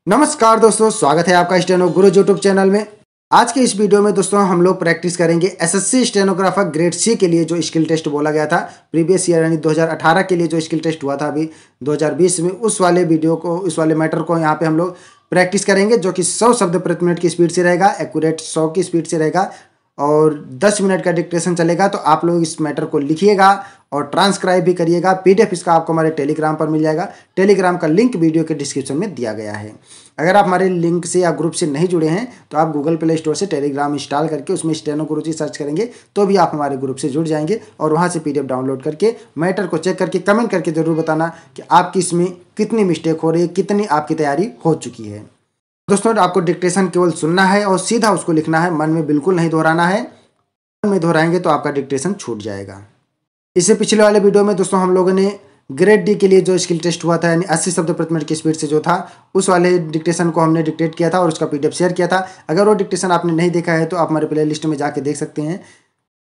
नमस्कार दोस्तों, स्वागत है आपका स्टेनो गुरु यूट्यूब चैनल में। आज के इस वीडियो में दोस्तों हम लोग प्रैक्टिस करेंगे एसएससी स्टेनोग्राफर ग्रेड सी के लिए जो स्किल टेस्ट बोला गया था प्रीवियस ईयर यानी 2018 के लिए जो स्किल टेस्ट हुआ था अभी 2020 में, उस वाले मैटर को यहाँ पे हम लोग प्रैक्टिस करेंगे, जो कि 100 शब्द प्रति मिनट की स्पीड से रहेगा, एक्यूरेट 100 की स्पीड से रहेगा और 10 मिनट का डिक्टेशन चलेगा। तो आप लोग इस मैटर को लिखिएगा और ट्रांसक्राइब भी करिएगा। पीडीएफ इसका आपको हमारे टेलीग्राम पर मिल जाएगा। टेलीग्राम का लिंक वीडियो के डिस्क्रिप्शन में दिया गया है। अगर आप हमारे लिंक से या ग्रुप से नहीं जुड़े हैं तो आप गूगल प्ले स्टोर से टेलीग्राम इंस्टॉल करके उसमें स्टेनो गुरुजी सर्च करेंगे तो भी आप हमारे ग्रुप से जुड़ जाएंगे और वहाँ से पीडीएफ डाउनलोड करके मैटर को चेक करके कमेंट करके ज़रूर बताना कि आपकी इसमें कितनी मिस्टेक हो रही है, कितनी आपकी तैयारी हो चुकी है। दोस्तों आपको डिक्टेशन केवल सुनना है और सीधा उसको लिखना है, मन में बिल्कुल नहीं दोहराना है। मन में दोहराएंगे तो आपका डिक्टेशन छूट जाएगा। इससे पिछले वाले वीडियो में दोस्तों हम लोगों ने ग्रेड डी के लिए जो स्किल टेस्ट हुआ था यानी 80 शब्द प्रति मिनट की स्पीड से जो था उस वाले डिक्टेशन को हमने डिक्टेट किया था और उसका पीडीएफ शेयर किया था। अगर वो डिक्टेशन आपने नहीं देखा है तो आप हमारे प्ले लिस्ट में जाके देख सकते हैं।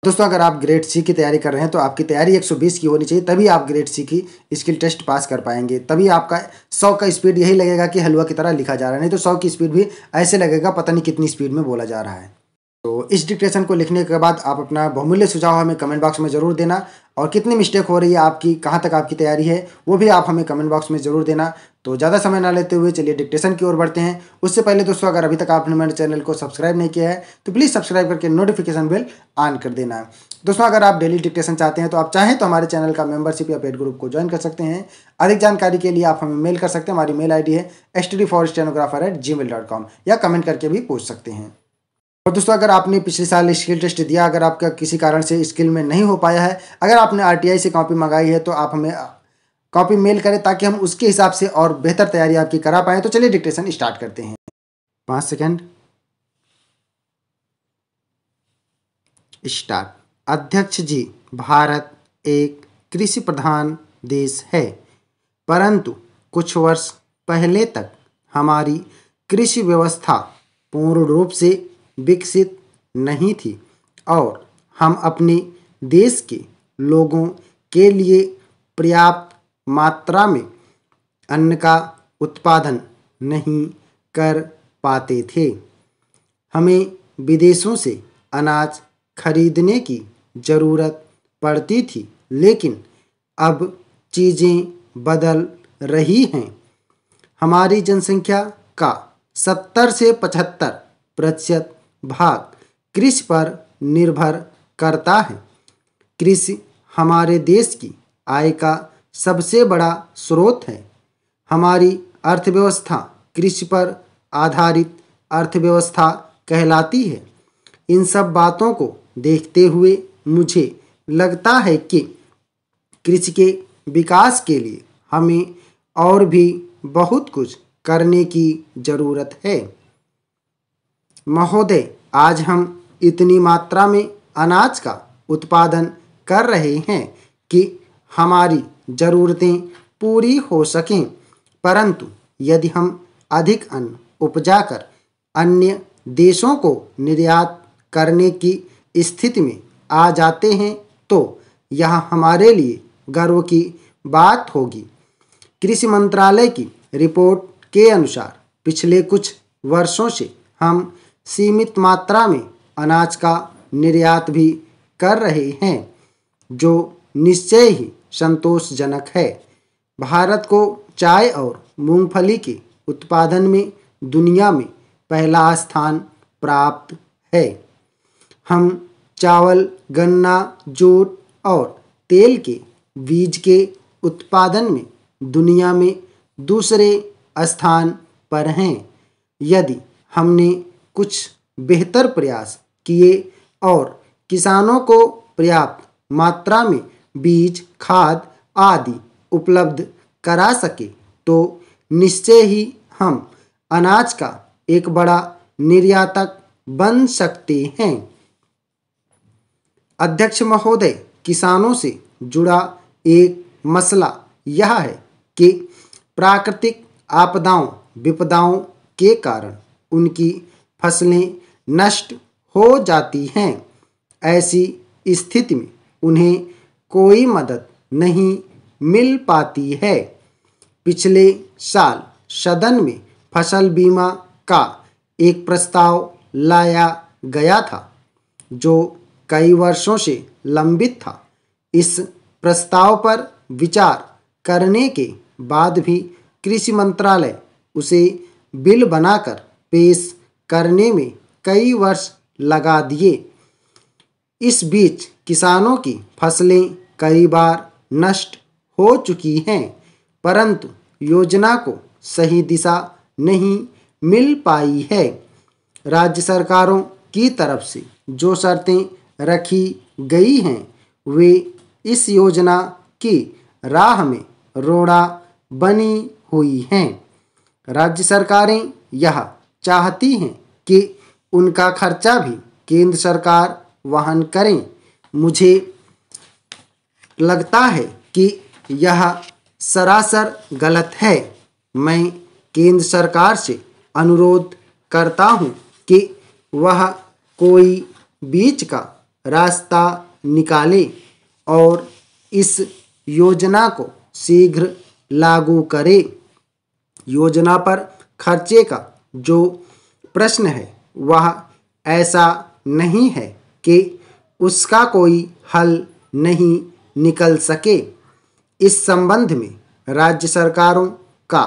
दोस्तों अगर आप ग्रेड सी की तैयारी कर रहे हैं तो आपकी तैयारी 120 की होनी चाहिए, तभी आप ग्रेड सी की स्किल टेस्ट पास कर पाएंगे। तभी आपका 100 का स्पीड यही लगेगा कि हलवा की तरह लिखा जा रहा है, नहीं तो 100 की स्पीड भी ऐसे लगेगा पता नहीं कितनी स्पीड में बोला जा रहा है। तो इस डिक्टेशन को लिखने के बाद आप अपना बहुमूल्य सुझाव हमें कमेंट बॉक्स में ज़रूर देना और कितनी मिस्टेक हो रही है आपकी, कहाँ तक आपकी तैयारी है, वो भी आप हमें कमेंट बॉक्स में ज़रूर देना। तो ज़्यादा समय ना लेते हुए चलिए डिक्टेशन की ओर बढ़ते हैं। उससे पहले दोस्तों अगर अभी तक आपने मेरे चैनल को सब्सक्राइब नहीं किया है तो प्लीज़ सब्सक्राइब करके नोटिफिकेशन बेल ऑन कर देना। दोस्तों अगर आप डेली डिक्टेशन चाहते हैं तो आप चाहें तो हमारे चैनल का मेंबरशिप या पेड ग्रुप को ज्वाइन कर सकते हैं। अधिक जानकारी के लिए आप हमें मेल कर सकते हैं। हमारी मेल ID है std4stenographer@gmail.com या कमेंट करके भी पूछ सकते हैं। और दोस्तों अगर आपने पिछले साल स्किल टेस्ट दिया, अगर आपका किसी कारण से स्किल में नहीं हो पाया है, अगर आपने RTI से कॉपी मंगाई है तो आप हमें कॉपी मेल करें ताकि हम उसके हिसाब से और बेहतर तैयारी आपकी करा पाएँ। तो चलिए डिक्टेशन स्टार्ट करते हैं। 5 सेकेंड स्टार्ट। अध्यक्ष जी, भारत एक कृषि प्रधान देश है, परंतु कुछ वर्ष पहले तक हमारी कृषि व्यवस्था पूर्ण रूप से विकसित नहीं थी और हम अपने देश के लोगों के लिए पर्याप्त मात्रा में अन्न का उत्पादन नहीं कर पाते थे। हमें विदेशों से अनाज खरीदने की ज़रूरत पड़ती थी, लेकिन अब चीज़ें बदल रही हैं। हमारी जनसंख्या का 70 से 75% भाग कृषि पर निर्भर करता है। कृषि हमारे देश की आय का सबसे बड़ा स्रोत है। हमारी अर्थव्यवस्था कृषि पर आधारित अर्थव्यवस्था कहलाती है। इन सब बातों को देखते हुए मुझे लगता है कि कृषि के विकास के लिए हमें और भी बहुत कुछ करने की ज़रूरत है। महोदय, आज हम इतनी मात्रा में अनाज का उत्पादन कर रहे हैं कि हमारी ज़रूरतें पूरी हो सकें, परंतु यदि हम अधिक अन्न उपजाकर अन्य देशों को निर्यात करने की स्थिति में आ जाते हैं तो यह हमारे लिए गर्व की बात होगी। कृषि मंत्रालय की रिपोर्ट के अनुसार पिछले कुछ वर्षों से हम सीमित मात्रा में अनाज का निर्यात भी कर रहे हैं, जो निश्चय ही संतोषजनक है। भारत को चाय और मूंगफली के उत्पादन में दुनिया में पहला स्थान प्राप्त है। हम चावल, गन्ना, जूट और तेल के बीज के उत्पादन में दुनिया में दूसरे स्थान पर हैं। यदि हमने कुछ बेहतर प्रयास किए और किसानों को पर्याप्त मात्रा में बीज, खाद आदि उपलब्ध करा सके तो निश्चय ही हम अनाज का एक बड़ा निर्यातक बन सकते हैं। अध्यक्ष महोदय, किसानों से जुड़ा एक मसला यह है कि प्राकृतिक आपदाओं विपदाओं के कारण उनकी फसलें नष्ट हो जाती हैं। ऐसी स्थिति में उन्हें कोई मदद नहीं मिल पाती है। पिछले साल सदन में फसल बीमा का एक प्रस्ताव लाया गया था जो कई वर्षों से लंबित था। इस प्रस्ताव पर विचार करने के बाद भी कृषि मंत्रालय उसे बिल बनाकर पेश करने में कई वर्ष लगा दिए। इस बीच किसानों की फसलें कई बार नष्ट हो चुकी हैं, परंतु योजना को सही दिशा नहीं मिल पाई है। राज्य सरकारों की तरफ से जो शर्तें रखी गई हैं वे इस योजना की राह में रोड़ा बनी हुई हैं। राज्य सरकारें यह चाहती हैं कि उनका खर्चा भी केंद्र सरकार वहन करें। मुझे लगता है कि यह सरासर गलत है। मैं केंद्र सरकार से अनुरोध करता हूं कि वह कोई बीच का रास्ता निकाले और इस योजना को शीघ्र लागू करे। योजना पर खर्चे का जो प्रश्न है वह ऐसा नहीं है कि उसका कोई हल नहीं निकल सके। इस संबंध में राज्य सरकारों का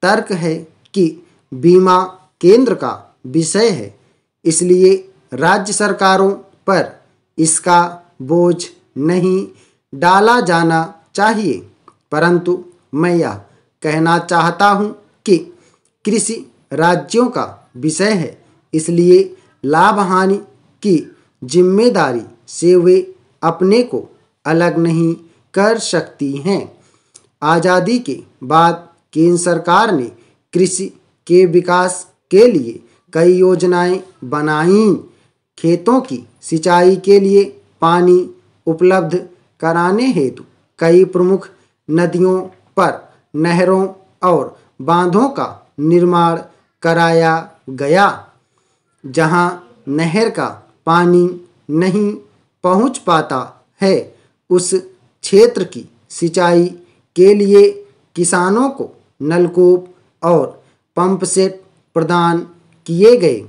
तर्क है कि बीमा केंद्र का विषय है, इसलिए राज्य सरकारों पर इसका बोझ नहीं डाला जाना चाहिए। परंतु मैं यह कहना चाहता हूं कि कृषि राज्यों का विषय है, इसलिए लाभ हानि की जिम्मेदारी से वे अपने को अलग नहीं कर सकती हैं। आज़ादी के बाद केंद्र सरकार ने कृषि के विकास के लिए कई योजनाएं बनाईं। खेतों की सिंचाई के लिए पानी उपलब्ध कराने हेतु कई प्रमुख नदियों पर नहरों और बांधों का निर्माण कराया गया। जहां नहर का पानी नहीं पहुंच पाता है, उस क्षेत्र की सिंचाई के लिए किसानों को नलकूप और पंप सेट प्रदान किए गए।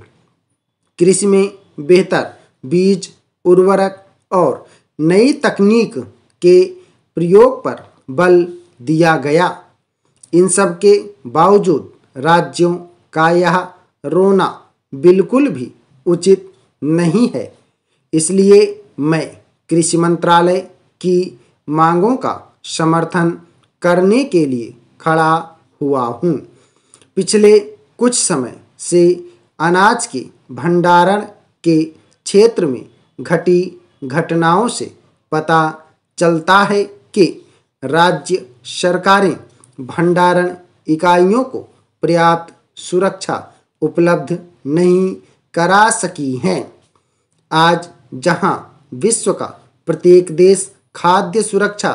कृषि में बेहतर बीज, उर्वरक और नई तकनीक के प्रयोग पर बल दिया गया। इन सब के बावजूद राज्यों का यह रोना बिल्कुल भी उचित नहीं है। इसलिए मैं कृषि मंत्रालय की मांगों का समर्थन करने के लिए खड़ा हुआ हूँ। पिछले कुछ समय से अनाज के भंडारण के क्षेत्र में घटी घटनाओं से पता चलता है कि राज्य सरकारें भंडारण इकाइयों को पर्याप्त सुरक्षा उपलब्ध नहीं करा सकी हैं। आज जहां विश्व का प्रत्येक देश खाद्य सुरक्षा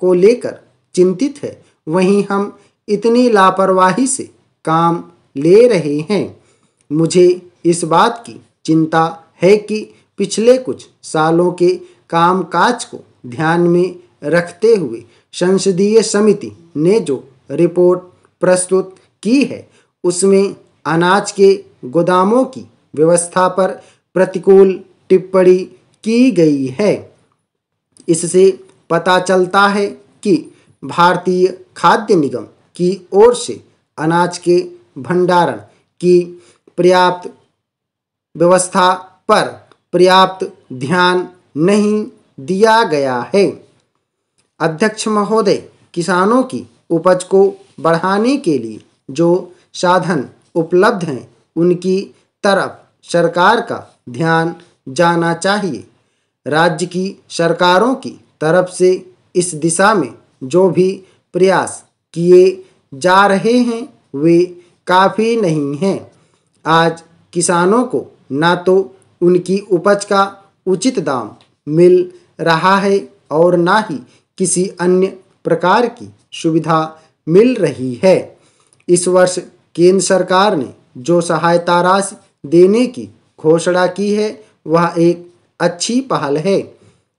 को लेकर चिंतित है, वहीं हम इतनी लापरवाही से काम ले रहे हैं। मुझे इस बात की चिंता है कि पिछले कुछ सालों के कामकाज को ध्यान में रखते हुए संसदीय समिति ने जो रिपोर्ट प्रस्तुत की है, उसमें अनाज के गोदामों की व्यवस्था पर प्रतिकूल टिप्पणी की गई है। इससे पता चलता है कि भारतीय खाद्य निगम की ओर से अनाज के भंडारण की पर्याप्त व्यवस्था पर पर्याप्त ध्यान नहीं दिया गया है। अध्यक्ष महोदय, किसानों की उपज को बढ़ाने के लिए जो साधन उपलब्ध हैं, उनकी तरफ सरकार का ध्यान जाना चाहिए। राज्य की सरकारों की तरफ से इस दिशा में जो भी प्रयास किए जा रहे हैं वे काफ़ी नहीं हैं। आज किसानों को ना तो उनकी उपज का उचित दाम मिल रहा है और ना ही किसी अन्य प्रकार की सुविधा मिल रही है। इस वर्ष केंद्र सरकार ने जो सहायता राशि देने की घोषणा की है, वह एक अच्छी पहल है।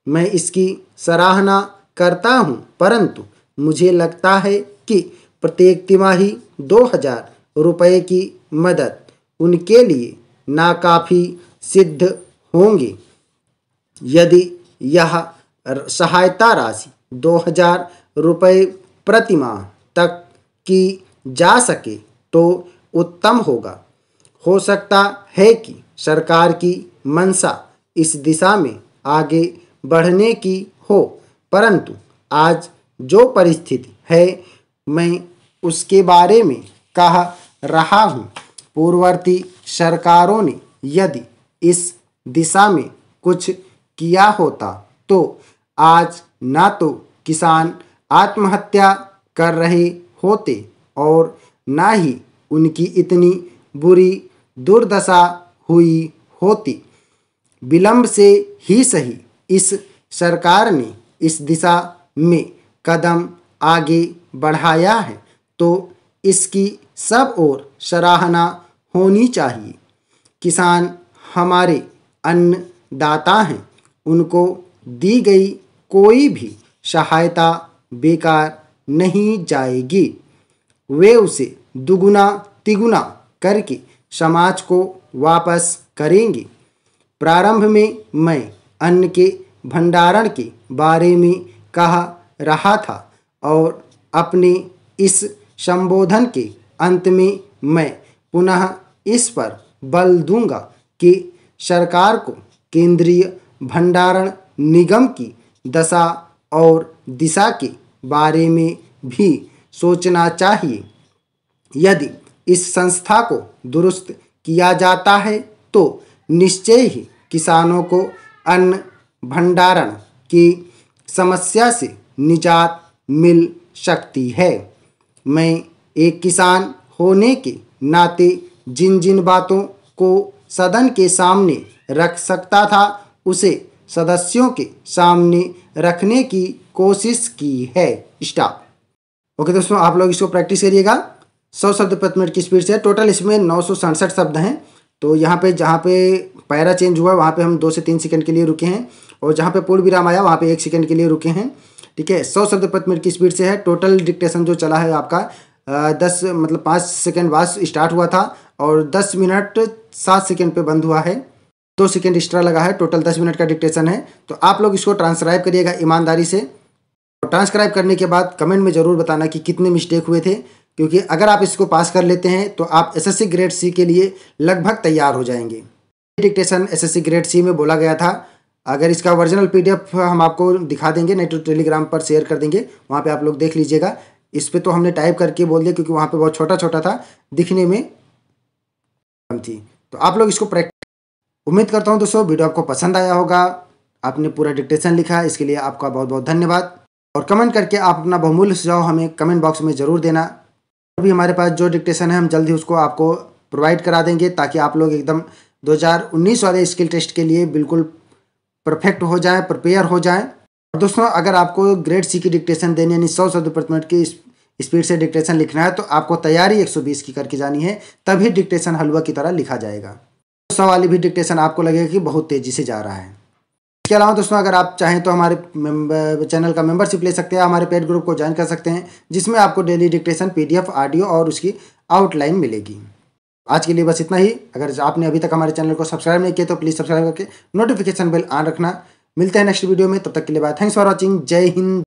मैं इसकी सराहना करता हूं, परंतु मुझे लगता है कि प्रत्येक तिमाही 2000 रुपए की मदद उनके लिए नाकाफ़ी सिद्ध होंगी। यदि यह सहायता राशि 2,000 रुपये प्रति माह तक की जा सके तो उत्तम होगा। हो सकता है कि सरकार की मंशा इस दिशा में आगे बढ़ने की हो, परंतु आज जो परिस्थिति है मैं उसके बारे में कह रहा हूँ। पूर्ववर्ती सरकारों ने यदि इस दिशा में कुछ किया होता तो आज ना तो किसान आत्महत्या कर रहे होते और ना ही उनकी इतनी बुरी दुर्दशा हुई होती। विलंब से ही सही इस सरकार ने इस दिशा में कदम आगे बढ़ाया है, तो इसकी सब ओर सराहना होनी चाहिए। किसान हमारे अन्नदाता हैं, उनको दी गई कोई भी सहायता बेकार नहीं जाएगी। वे उसे दुगुना तिगुना करके समाज को वापस करेंगे। प्रारंभ में मैं अन्न के भंडारण के बारे में कह रहा था और अपने इस संबोधन के अंत में मैं पुनः इस पर बल दूंगा कि सरकार को केंद्रीय भंडारण निगम की दशा और दिशा के बारे में भी सोचना चाहिए। यदि इस संस्था को दुरुस्त किया जाता है तो निश्चय ही किसानों को अन्न भंडारण की समस्या से निजात मिल सकती है। मैं एक किसान होने के नाते जिन जिन बातों को सदन के सामने रख सकता था उसे सदस्यों के सामने रखने की कोशिश की है। स्टॉप। ओके दोस्तों, आप लोग इसको प्रैक्टिस करिएगा 100 शब्द प्रति मिनट की स्पीड से। टोटल इसमें 967 शब्द हैं। तो यहाँ पे जहाँ पे पैरा चेंज हुआ वहाँ पे हम 2 से 3 सेकंड के लिए रुके हैं और जहाँ पे पूर्ण विराम आया वहाँ पे 1 सेकंड के लिए रुके हैं। ठीक है, 100 शब्द प्रति मिनट की स्पीड से है। टोटल डिक्टेशन जो चला है आपका 5 सेकंड बाद स्टार्ट हुआ था और 10 मिनट 7 सेकंड पे बंद हुआ है। 2 सेकंड एक्स्ट्रा लगा है। टोटल 10 मिनट का डिक्टेशन है। तो आप लोग इसको ट्रांसक्राइब करिएगा ईमानदारी से। और ट्रांसक्राइब करने के बाद कमेंट में ज़रूर बताना कि कितने मिस्टेक हुए थे, क्योंकि अगर आप इसको पास कर लेते हैं तो आप एसएससी ग्रेड सी के लिए लगभग तैयार हो जाएंगे। डिक्टेशन एसएससी ग्रेड सी में बोला गया था। अगर इसका ओरिजिनल पीडीएफ हम आपको दिखा देंगे, नहीं तो टेलीग्राम पर शेयर कर देंगे, वहाँ पे आप लोग देख लीजिएगा। इस पे तो हमने टाइप करके बोल दिया क्योंकि वहाँ पे बहुत छोटा छोटा था, दिखने में कम थी। तो आप लोग इसको प्रैक्टिस। उम्मीद करता हूँ दोस्तों वीडियो आपको पसंद आया होगा। आपने पूरा डिक्टेशन लिखा, इसके लिए आपका बहुत बहुत धन्यवाद। और कमेंट करके आप अपना बहुमूल्य सुझाव हमें कमेंट बॉक्स में ज़रूर देना। अभी हमारे पास जो डिक्टेशन है हम जल्दी उसको आपको प्रोवाइड करा देंगे, ताकि आप लोग एकदम 2019 वाले स्किल टेस्ट के लिए बिल्कुल परफेक्ट हो जाएं, प्रिपेयर हो जाएं। और दोस्तों अगर आपको ग्रेड सी की डिक्टेशन देनी यानी 100 शब्द प्रति मिनट की स्पीड से डिक्टेशन लिखना है तो आपको तैयारी 120 की करके जानी है, तभी डिक्टेशन हलवा की तरह लिखा जाएगा। 100 वाली भी डिक्टेशन आपको लगेगा कि बहुत तेज़ी से जा रहा है। इसके अलावा दोस्तों अगर आप चाहें तो हमारे चैनल का मेंबरशिप ले सकते हैं, हमारे पेड ग्रुप को ज्वाइन कर सकते हैं, जिसमें आपको डेली डिक्टेशन पीडीएफ ऑडियो और उसकी आउटलाइन मिलेगी। आज के लिए बस इतना ही। अगर आपने अभी तक हमारे चैनल को सब्सक्राइब नहीं किया तो प्लीज़ सब्सक्राइब करके नोटिफिकेशन बेल ऑन रखना। मिलते हैं नेक्स्ट वीडियो में, तब तक के लिए बाय। Thanks for watching. जय हिंद।